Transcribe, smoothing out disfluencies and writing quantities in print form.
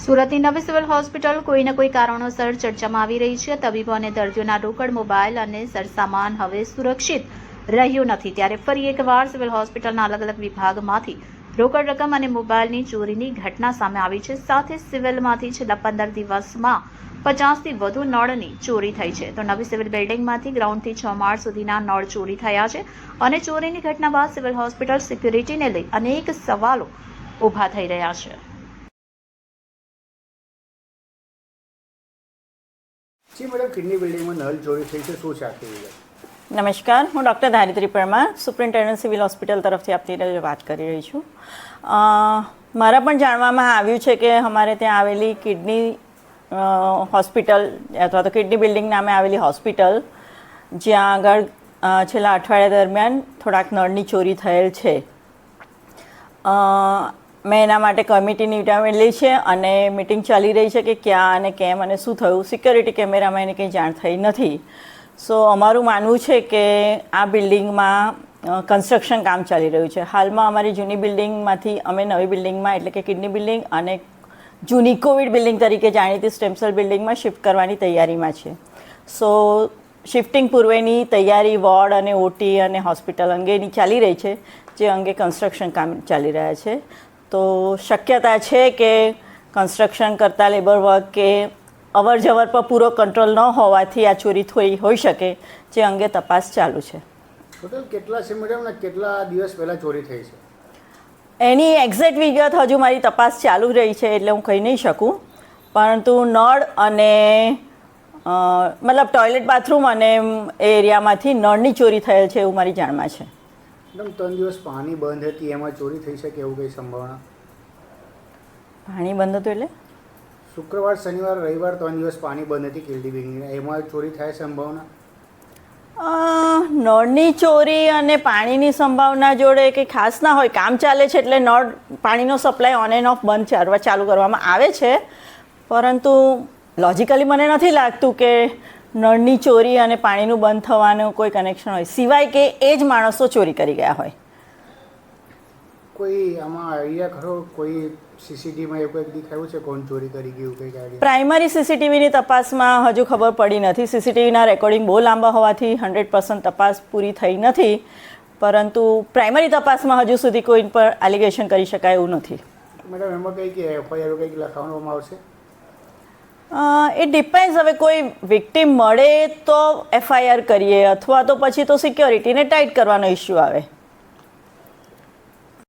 સુરતની નવી civil hospital કોઈને કોઈ કારણોસર ચર્ચામાં આવી રહી છે। તબીબો અને દર્દીઓના રોકડ, મોબાઈલ અને સરસામાન હવે સુરક્ષિત રહ્યું નથી, ત્યારે ફરી એકવાર સિવિલ હોસ્પિટલના અલગ અલગ વિભાગમાંથી રોકડ રકમ અને મોબાઈલની ચોરીની ઘટના સામે આવી છે। સાથે સિવિલમાંથી છેલ્લા 15 દિવસમાં 50થી વધુ નળની ચોરી થઈ છે। તો નવી સિવિલ બિલ્ડિંગમાંથી ગ્રાઉન્ડથી 6 માળ સુધીના નળ ચોરી થયા છે અને ચોરીની ઘટના બાદ સિવિલ હોસ્પિટલ સિક્યુરિટીને લઈ અનેક સવાલો ઊભા થઈ રહ્યા છે। जी मैडम, किडनी बिल्डिंग में नल चोरी थी है, શું છે આખી વિગત? નમસ્કાર, હું doctor Dharitri Parmar, superintendent civil hospital તરફથી આપની વાત કરી રહી છું। મારા પણ જાણવામાં આવ્યું છે કે અમારે ત્યાં આવેલી કિડની હોસ્પિટલ અથવા તો કિડની બિલ્ડિંગ નામે આવેલી હોસ્પિટલ, જ્યાં આગળ છેલ્લા અઠવાડિયા દરમિયાન થોડાક નળની ચોરી થયેલ છે। મેં એના માટે કમિટી નિવડાવેલી છે અને મિટિંગ ચાલી રહી છે કે ક્યાં અને કેમ અને શું થયું। સિક્યોરિટી કેમેરામાં એને કંઈ જાણ થઈ નથી। સો અમારું માનવું છે કે આ બિલ્ડિંગમાં કન્સ્ટ્રક્શન કામ ચાલી રહ્યું છે। હાલમાં અમારી જૂની બિલ્ડિંગમાંથી અમે નવી બિલ્ડિંગમાં એટલે કે કિડની બિલ્ડિંગ અને જૂની કોવિડ બિલ્ડિંગ તરીકે જાણીતી સ્ટેમ સેલ બિલ્ડિંગમાં શિફ્ટ કરવાની તૈયારીમાં છે। સો શિફ્ટિંગ પૂર્વેની તૈયારી વોર્ડ અને ઓટી અને હોસ્પિટલ અંગેની ચાલી રહી છે, જે અંગે કન્સ્ટ્રક્શન કામ ચાલી રહ્યા છે। તો શક્યતા છે કે કન્સ્ટ્રક્શન કરતાં લેબર વર્ક કે અવર જવર પર પૂરો કંટ્રોલ ન હોવાથી આ ચોરી થઈ હોઈ શકે, જે અંગે તપાસ ચાલુ છે। ટોટલ કેટલા છે મેડમ ને કેટલા દિવસ પહેલાં ચોરી થઈ છે? એની એક્ઝેક્ટ વિગત હજુ મારી તપાસ ચાલુ રહી છે એટલે હું કહી નહીં શકું, પરંતુ નળ અને મતલબ ટોયલેટ બાથરૂમ અને એ એરિયામાંથી નળની ચોરી થયેલ છે એવું મારી જાણમાં છે। મેડમ, 3 દિવસ પાણી બંધ હતી, એમાં ચોરી થઈ શકે એવું કંઈ સંભાવના? પાણી બંધ હતું એટલે શુક્રવાર, શનિવાર, રવિવાર 3 દિવસ પાણી બંધ હતી કિડની બિલ્ડિંગની, એમાં ચોરી થાય સંભાવના? નળની ચોરી અને પાણીની સંભાવના જોડે કંઈ ખાસ ના હોય। કામ ચાલે છે એટલે નળ પાણીનો સપ્લાય ઓન એન્ડ ઓફ બંધ ચાલુ કરવામાં આવે છે, પરંતુ લોજિકલી મને નથી લાગતું કે નળની ચોરી અને પાણીનું બંધ થવાનું કોઈ કનેક્શન હોય, સિવાય કે એ જ માણસો ચોરી કરી ગયા હોય। કોઈ આમાં આઈડિયા ખરો? કોઈ સીસીટીવીમાં એવું કંઈક દેખાયું છે કોણ ચોરી કરી ગયું, કંઈક આઈડિયા? પ્રાઇમરી સીસીટીવીની તપાસમાં હજુ ખબર પડી નથી। સીસીટીવીના રેકોર્ડિંગ બહુ લાંબા હોવાથી 100% તપાસ પૂરી થઈ નથી, પરંતુ પ્રાઇમરી તપાસમાં હજુ સુધી કોઈ પર એલિગેશન કરી શકાય એવું નથી। મેડમ, એમાં કંઈક એફઆઈઆર કંઈક લખાવવામાં આવશે? એ ડિપેન્ડ્સ, હવે કોઈ વિક્ટીમ મળે તો એફઆઈઆર કરીએ અથવા તો પછી તો સિક્યોરિટીને ટાઈટ કરવાનો ઇસ્યુ આવે।